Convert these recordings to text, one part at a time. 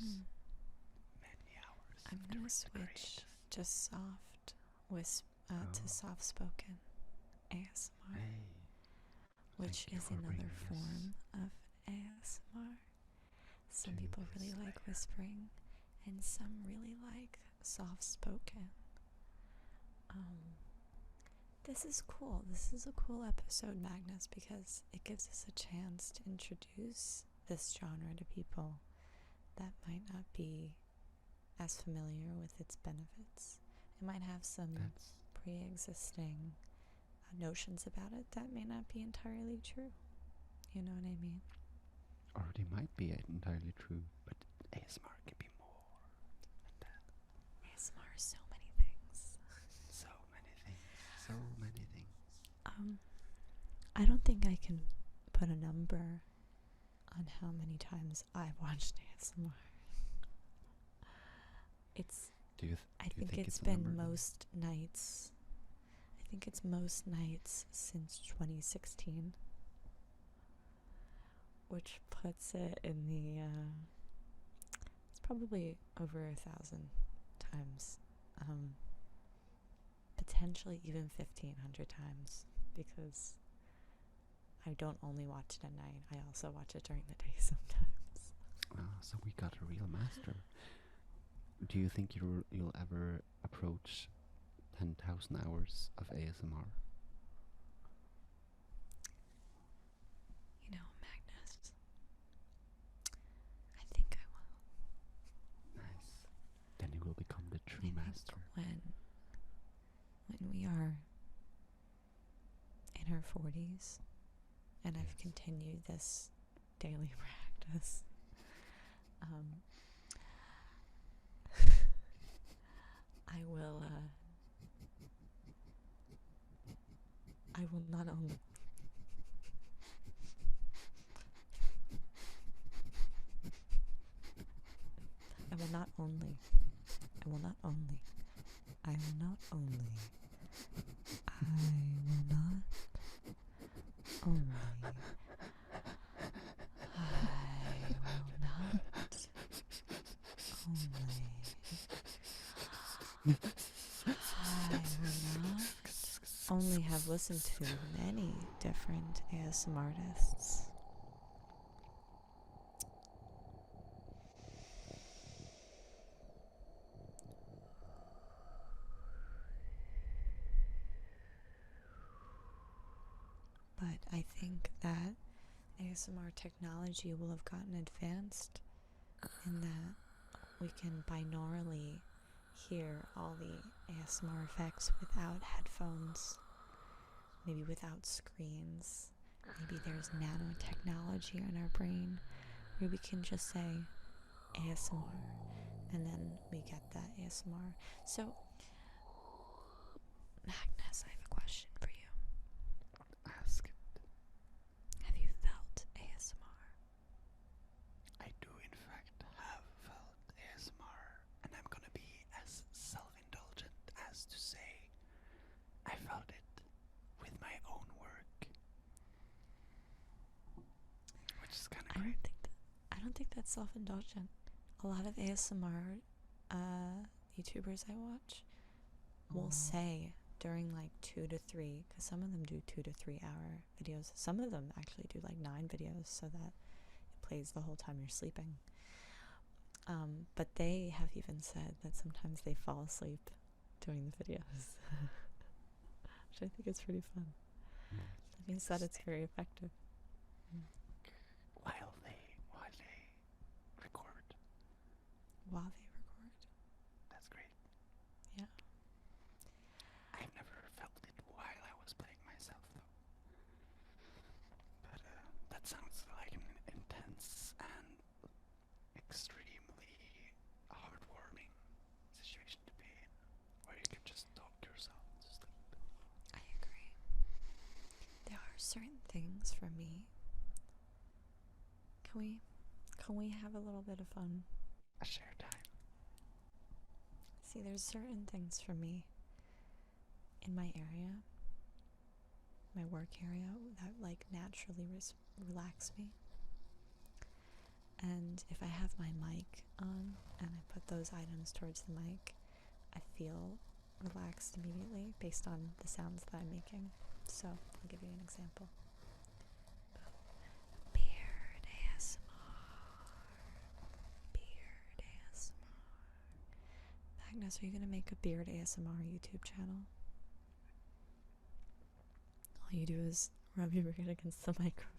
Many hours. I'm gonna switch to soft spoken ASMR, which is another form of ASMR. Some people really like whispering, and some really like soft spoken. This is cool. This is a cool episode, Magnus, because it gives us a chance to introduce this genre to people that might not be as familiar with its benefits. It might have some pre-existing notions about it that may not be entirely true. You know what I mean? Or they might be entirely true, but ASMR can be more than that. ASMR is so many things. So many things. So many things. I don't think I can put a number on how many times I've watched ASMR. I think it's been most nights. I think it's most nights since 2016, which puts it in the it's probably over 1,000 times, potentially even 1,500 times, because I don't only watch it at night, I also watch it during the day sometimes. So we got a real master. Do you think you'll ever approach 10,000 hours of ASMR? You know, Magnus, I think I will. Nice. Then you will become the true master. When we are in our 40s, and I've continued this daily practice, I will not only I will not only only have listened to many different ASMR artists. But I think that ASMR technology will have gotten advanced in that we can binaurally hear all the ASMR effects without headphones, maybe without screens. Maybe there's nanotechnology in our brain where we can just say ASMR and then we get that ASMR. So, Magnus, I have a question for you. Ask it. Have you felt ASMR? I do, in fact, have felt ASMR, and I'm gonna be as self-indulgent as to say I felt it with my own work, which is kind of great. I don't think that's self-indulgent. A lot of ASMR YouTubers I watch will say during like 2 to 3, because some of them do 2 to 3 hour videos. Some of them actually do like 9 videos so that it plays the whole time you're sleeping. But they have even said that sometimes they fall asleep during the videos, which I think is pretty fun. That means that it's very effective. While they record. That's great. Yeah. I've never felt it while I was playing myself, though. But that sounds like an intense and extremely heartwarming situation to be in, where you can just talk yourself to sleep. I agree. There are certain things for me. Can we have a little bit of fun? A shared time. See, there's certain things for me in my area, my work area, that like naturally relax me. And if I have my mic on and I put those items towards the mic, I feel relaxed immediately based on the sounds that I'm making. So I'll give you an example. Beard ASMR. Beard ASMR. Magnus, are you going to make a beard ASMR YouTube channel? All you do is rub your beard against the microphone.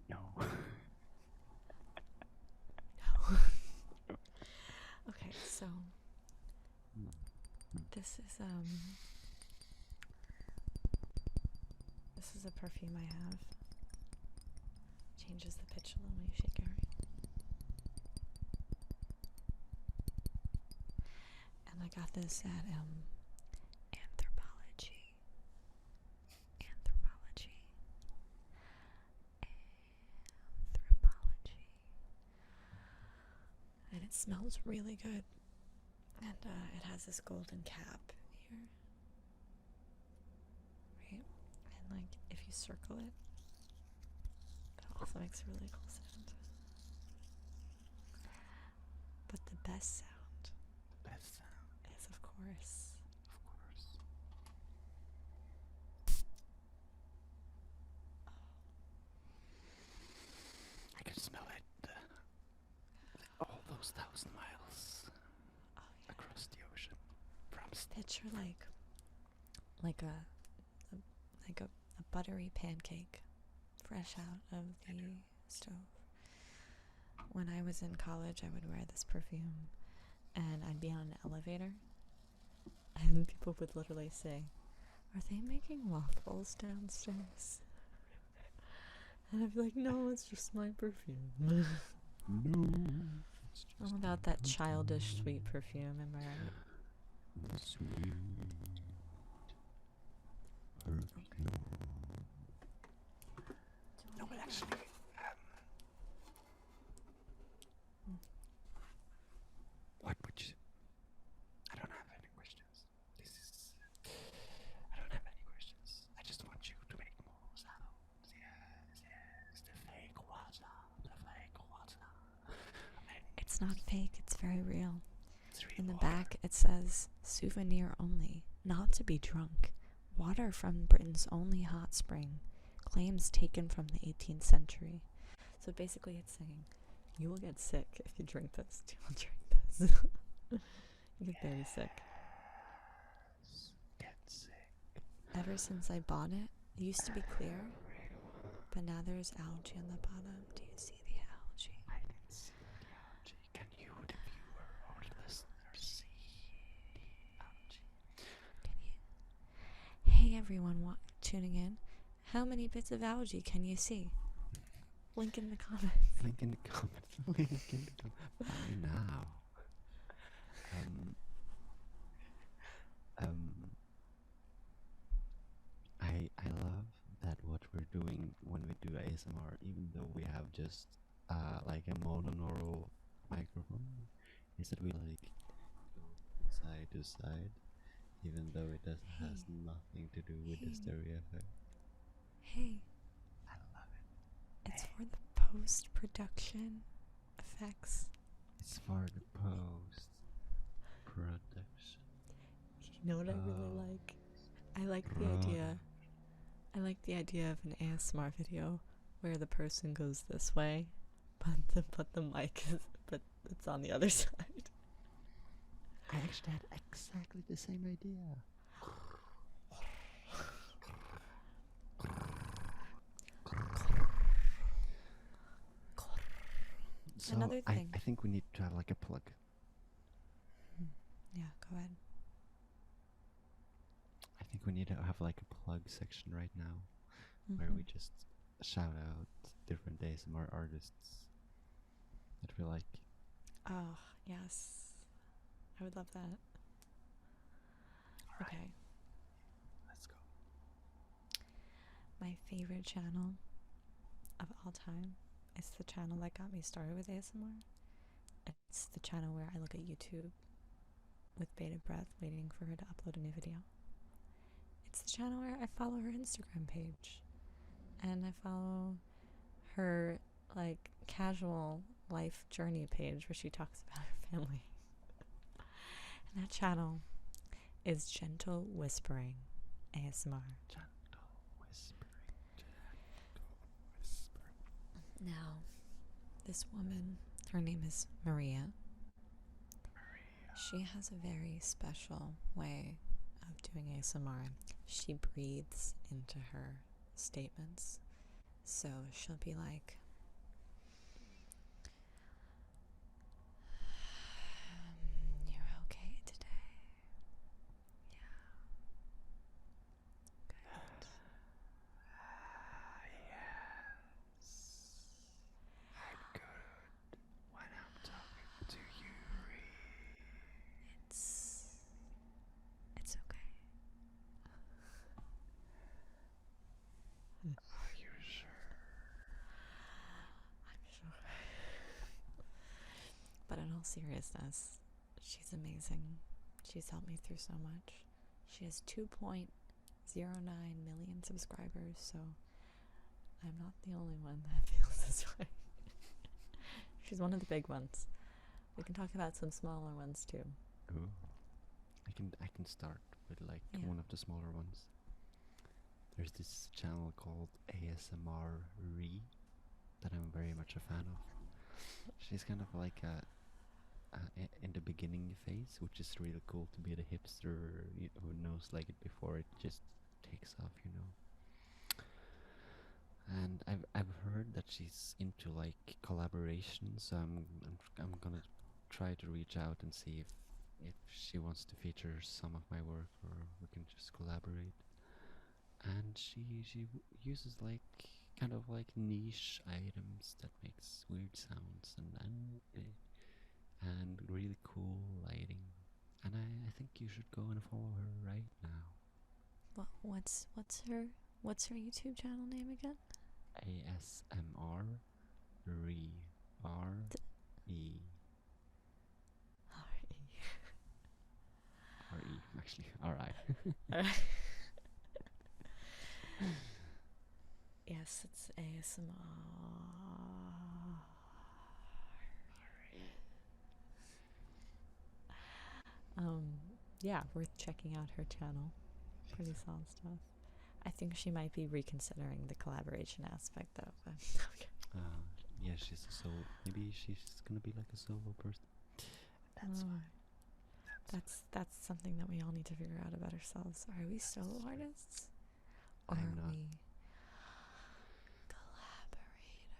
No. No. Okay, so this is a perfume I have. Changes the pitch a little when you shake it, right? And I got this at Anthropology. And it smells really good. And it has this golden cap here. Right? And like, if you circle it, it also makes a really cool sound. But the best sound is, of course, I can smell it. All those 1,000 miles across the ocean from picture like a buttery pancake fresh out of the stove. When I was in college, I would wear this perfume and I'd be on an elevator and people would literally say, "Are they making waffles downstairs?" And I'd be like, "No, it's just my perfume." No. All about that childish sweet perfume, am I right? Sweet perfume. No, but actually, what would you... I don't have any questions. I don't have any questions. I just want you to make more sounds. Yes, the fake water. It's not fake, it's very real. It's real In the water. back, it says, "Souvenir only, not to be drunk. Water from Britain's only hot spring. Claims taken from the 18th century." So basically it's saying, you will get sick if you drink this. Do not drink this. You get very sick. Get sick. Ever since I bought it, it used to be clear, but now there's algae on the bottom. Do you see the algae? I didn't see the algae. Can you, the viewer or the listener, see the algae? Can you? Hey everyone tuning in. How many bits of algae can you see? Link in the comments. Link in the comments. Buy now. I love that what we're doing when we do ASMR, even though we have just like a monaural microphone, is that we like go side to side, even though it has nothing to do with the stereo effect. Hey, I love it. it's for the post-production effects. It's for the post-production. You know what I really like? I like the idea of an ASMR video where the person goes this way, but the mic but it's on the other side. I actually had exactly the same idea. So Another thing. I think we need to have like a plug. Yeah, go ahead. I think we need to have like a plug section right now, where we just shout out different ASMR artists that we like. Oh, yes. I would love that. All right. Okay. Let's go. My favorite channel of all time is the channel that got me started with ASMR. It's the channel where I look at YouTube with bated breath waiting for her to upload a new video. It's the channel where I follow her Instagram page and I follow her like casual life journey page where she talks about her family. And that channel is Gentle Whispering ASMR. Gentle whispering, gentle whispering. Now, this woman, her name is Maria. She has a very special way of doing ASMR. She breathes into her statements. So she'll be like, you're okay today. Yeah. Good. Yes. I'm good when I'm talking to you, Ri. It's okay. Are you sure? I'm sure. But in all seriousness, she's amazing. She's helped me through so much. She has 2.09 million subscribers, so I'm not the only one that feels this way. She's one of the big ones. We can talk about some smaller ones too. Ooh. I can start with like one of the smaller ones. There's this channel called ASMR Ri that I'm very much a fan of. She's kind of like in the beginning phase, which is really cool to be the hipster who knows like it before it just takes off, you know. And I've heard that she's into like collaboration, so I'm gonna try to reach out and see if she wants to feature some of my work, or we can just collaborate. And she uses like kind of like niche items that makes weird sounds and really cool lighting. And I think you should go and follow her right now. What's her YouTube channel name again? ASMR Ri. R-E. R-E, actually. R-I. Yes, it's ASMR. Yeah, worth checking out her channel. Pretty solid stuff. I think she might be reconsidering the collaboration aspect though. But okay. Yeah, she's a solo. Maybe she's gonna be like a solo person. That's why. That's something that we all need to figure out about ourselves. Are we solo artists? Or I'm are not. we collaborators?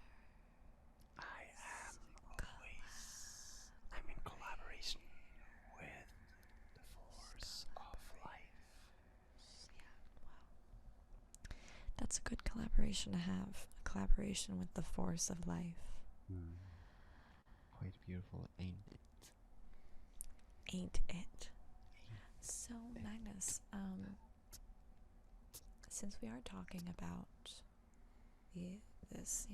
I am always. I'm in collaboration with the force of life. Yeah, wow. That's a good collaboration to have. A collaboration with the force of life. Quite beautiful, ain't it? Ain't it? So, Magnus, since we are talking about this,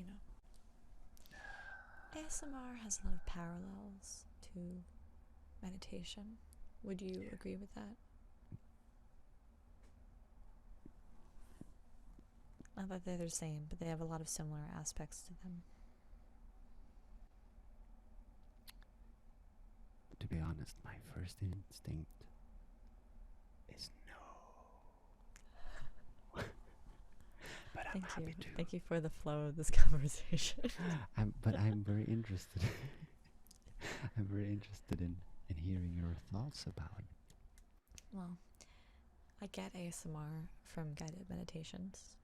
ASMR has a lot of parallels to meditation. Would you agree with that? Not that they're the same, but they have a lot of similar aspects to them. To be honest, my first instinct is no. But I'm happy to. Thank you for the flow of this conversation. But I'm very interested. I'm very interested in hearing your thoughts about it. Well, I get ASMR from guided meditations.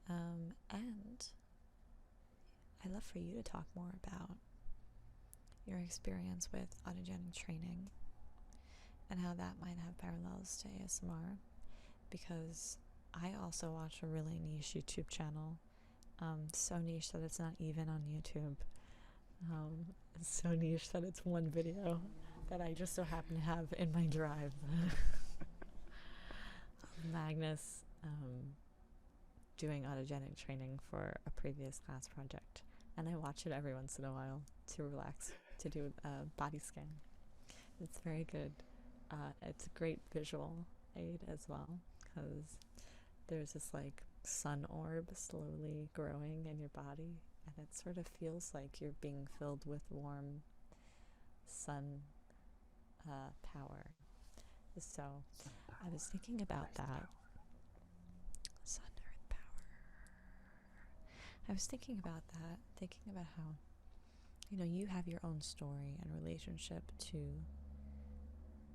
And I'd love for you to talk more about your experience with Autogenic Training and how that might have parallels to ASMR, because I also watch a really niche YouTube channel, so niche that it's not even on YouTube. It's so niche that it's one video that I just so happen to have in my drive. Magnus doing autogenic training for a previous class project, and I watch it every once in a while to relax, to do a body scan. It's very good. It's a great visual aid as well, because there's this like sun orb slowly growing in your body, and it sort of feels like you're being filled with warm sun power. So I was thinking about that. Sun, earth power. I was thinking about that, thinking about how, you have your own story and relationship to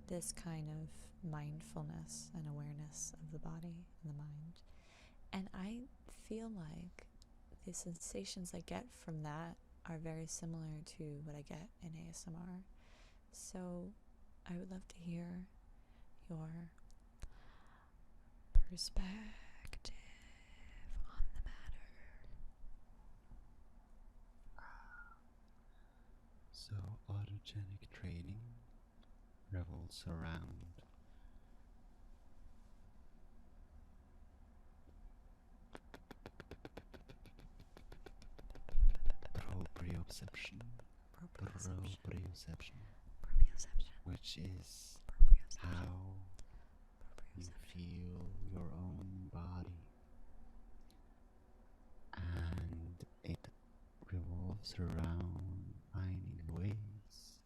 this kind of mindfulness and awareness of the body and the mind. And I feel like the sensations I get from that are very similar to what I get in ASMR. So I would love to hear your perspective on the matter. So, autogenic training revolves around proprioception, which is how you feel your own body, and it revolves around finding ways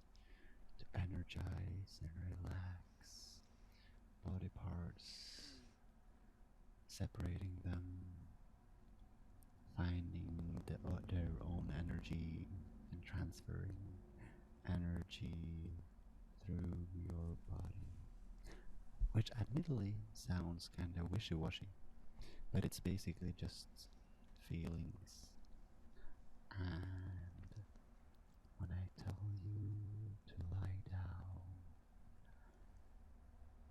to energize and relax body parts, separating them, finding their own energy and transferring energy through your body, which admittedly sounds kind of wishy-washy, but it's basically just feelings. And when I tell you to lie down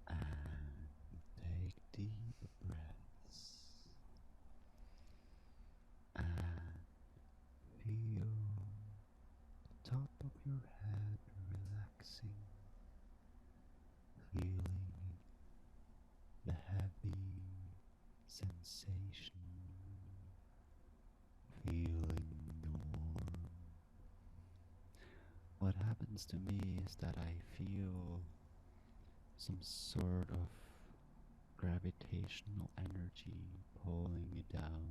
and take deep breaths and feel the top of your head relaxing, feeling the heavy sensation, feeling warm. What happens to me is that I feel some sort of gravitational energy pulling me down,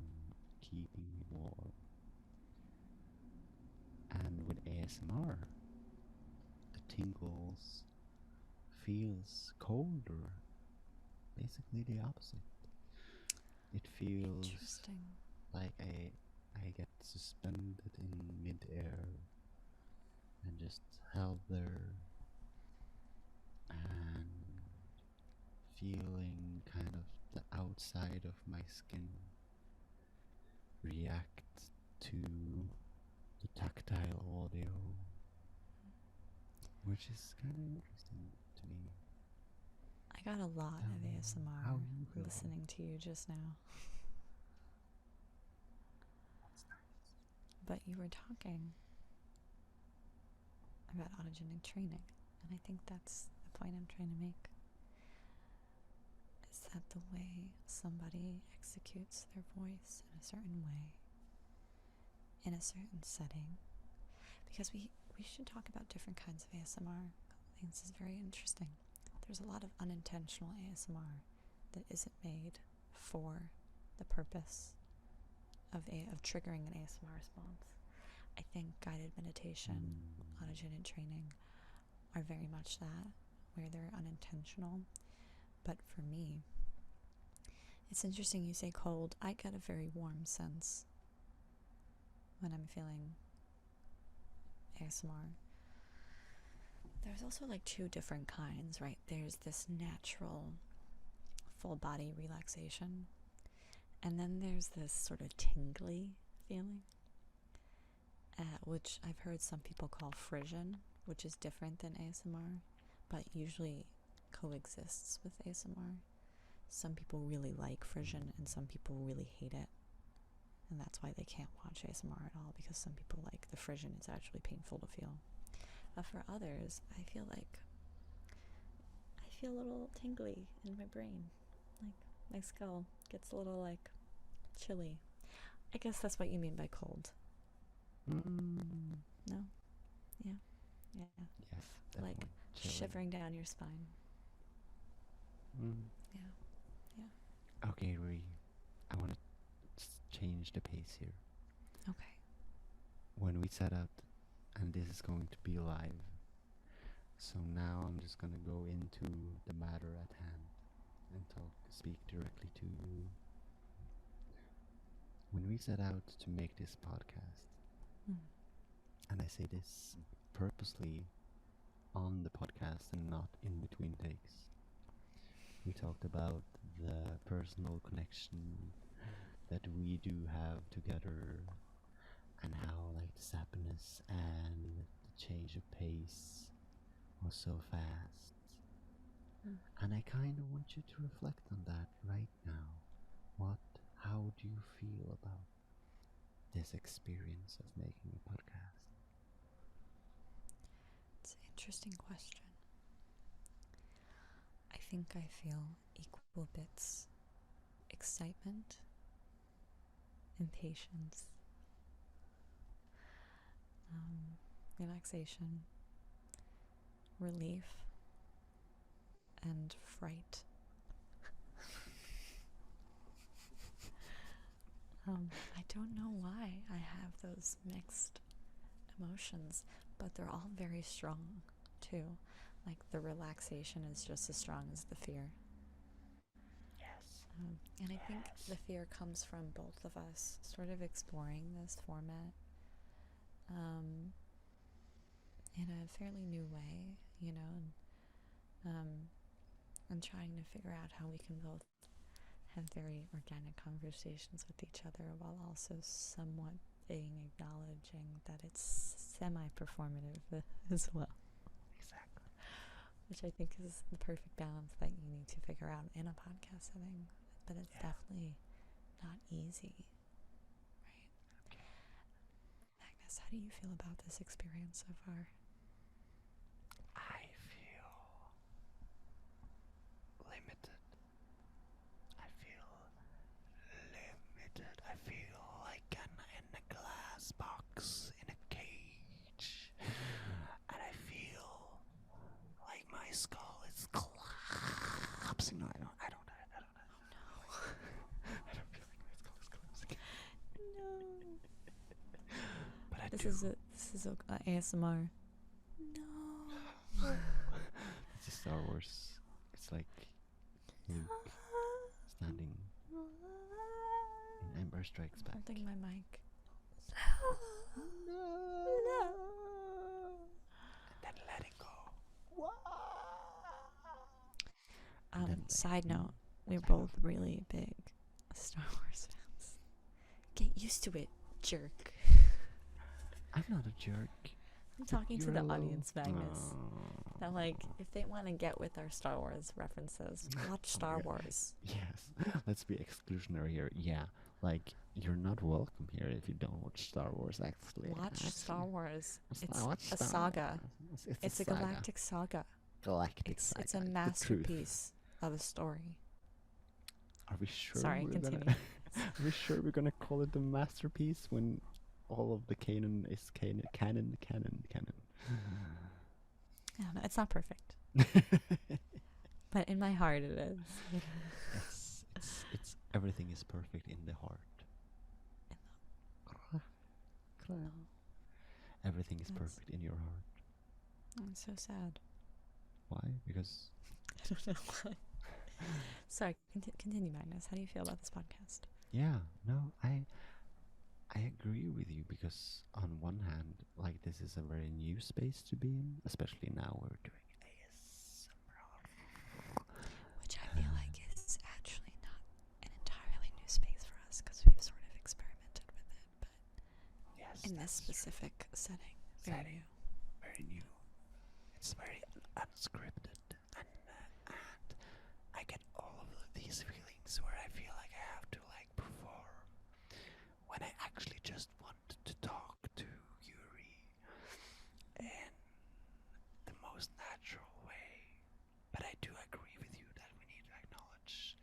keeping me warm. And with ASMR, the tingles feels colder, basically the opposite. It feels Interesting. like I get suspended in mid-air and just held there and feeling kind of the outside of my skin react to the tactile audio, which is kind of interesting to me. I got a lot of ASMR how you feel. listening to you just now. That's nice. But you were talking about autogenic training, and I think that's the point I'm trying to make. Is that the way somebody executes their voice in a certain way, in a certain setting? Because we should talk about different kinds of ASMR. I think this is very interesting. There's a lot of unintentional ASMR that isn't made for the purpose of triggering an ASMR response. I think guided meditation, autogenic training are very much that, where they're unintentional. But for me, it's interesting you say cold. I get a very warm sense when I'm feeling ASMR. There's also like two different kinds, right? There's this natural full body relaxation, and then there's this sort of tingly feeling, which I've heard some people call frisson, which is different than ASMR, but usually coexists with ASMR. Some people really like frisson and some people really hate it, and that's why they can't watch ASMR at all, because some people like the frisson. It's actually painful to feel. But for others, I feel a little tingly in my brain. Like my skull gets a little like chilly. I guess that's what you mean by cold. No? Yeah. Yeah. Yes, Like definitely. Chilling. shivering down your spine. Yeah. Okay, Ri, I want to change the pace here. Okay. when we set out, and this is going to be live, so now I'm just gonna go into the matter at hand and speak directly to you. When we set out to make this podcast, and I say this purposely on the podcast and not in between takes, we talked about the personal connection that we do have together, and how like the happiness and the change of pace was so fast. And I kind of want you to reflect on that right now. How do you feel about this experience of making a podcast? It's an interesting question. I think I feel equal bits excitement, impatience, relaxation, relief, and fright. I don't know why I have those mixed emotions, but they're all very strong too. Like the relaxation is just as strong as the fear. Yes. And I think the fear comes from both of us sort of exploring this format in a fairly new way, you know, and trying to figure out how we can both have very organic conversations with each other while also somewhat acknowledging that it's semi-performative as well. Exactly. Which I think is the perfect balance that you need to figure out in a podcast setting. But it's definitely not easy, right? Magnus, how do you feel about this experience so far? I feel limited. I feel like I'm in a glass box in a cage, and I feel like my skull is collapsing. No, I don't. Oh no. I don't feel like my skull is collapsing. No. But I This do. is ASMR. No. It's Star Wars. It's like Luke standing in Empire Strikes Back. Holding my mic. No. And then letting go. Side note, we're both really big Star Wars fans. Get used to it, jerk. I'm not a jerk. I'm talking to You're the a little- audience, Magnus. That like, if they want to get with our Star Wars references, watch Star Wars. Yes, let's be exclusionary here. Yeah, like you're not welcome here if you don't watch Star Wars. Watch Star Wars. Watch It's a Star saga. Wars. It's a saga. galactic saga. Galactic saga. It's a The truth. masterpiece of a story. Are we sure? Sorry, we're continue. Gonna are we sure we're gonna call it the masterpiece when all of the canon is canon? I don't know, it's not perfect. But in my heart it is. Yes, it's everything is perfect in the heart. Everything is perfect in your heart. I'm so sad. Why? Because I don't know why. Sorry, continue, Magnus. How do you feel about this podcast? yeah, no, I agree with you, because on one hand, like, this is a very new space to be in, especially now we're doing ASMR. Which I feel like is actually not an entirely new space for us, because we've sort of experimented with it, but Yes, in this that's true. specific setting, very new. Very new. It's very unscripted, and I get all of these feelings where I feel like I have to like perform when I actually just wanted to talk to Yuri in the most natural way. But I do agree with you that we need to acknowledge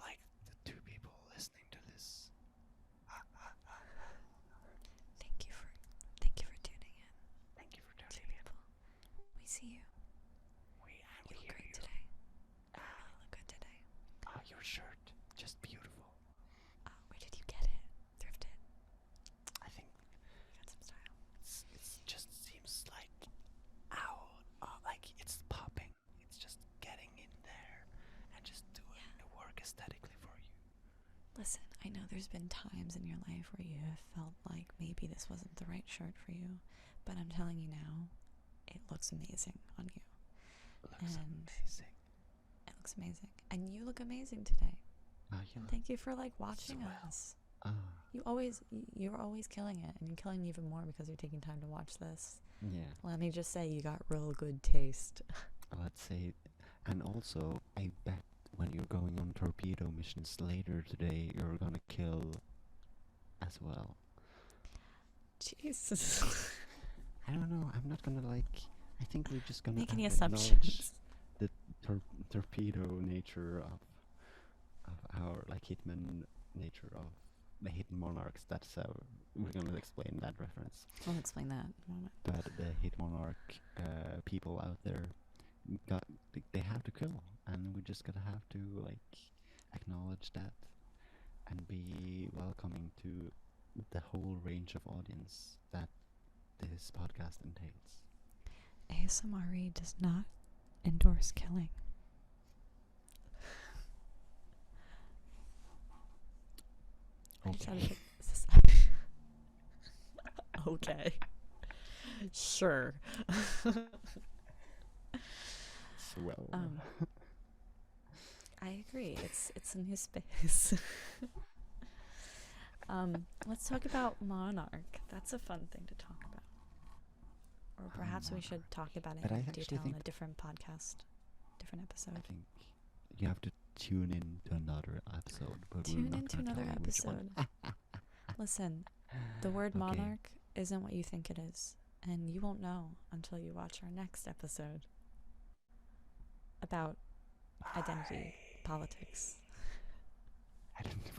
like the two people listening to this. Thank you for tuning in. Thank you for Two tuning in. people. We see you. We You look hear great you. today. You really look good today. Your shirt, just beautiful. Where did you get it? Thrifted. this wasn't the right shirt for you, but I'm telling you now, it looks amazing on you. Looks And amazing. It looks amazing. And you look amazing today. Oh, And thank you for like watching so us. Ah, You're always killing it, and you're killing even more because you're taking time to watch this. yeah. Let me just say, you got real good taste. Let's say, and also, I bet when you're going on torpedo missions later today, you're gonna kill as well. Jesus. I don't know. I'm not gonna I think we're just gonna Make any acknowledge assumptions. the torpedo nature of our hitman nature of the hidden monarchs. That's how we're gonna explain that reference. I'll explain that in a moment. But the hidden monarch people out there they have to kill, and we're just gonna have to acknowledge that and be welcoming to the whole range of audience that this podcast entails. ASMR does not endorse killing. Okay. Okay. Sure. Well. I agree. It's a new space. Let's talk about Monarch. That's a fun thing to talk about. Or perhaps we should talk about it But I in actually detail in think a different podcast, different I episode. think you have to tune in to another episode. But we're Tune not into gonna another tell you which one. episode. Listen, the word Okay. monarch isn't what you think it is, and you won't know until you watch our next episode about identity politics. Identity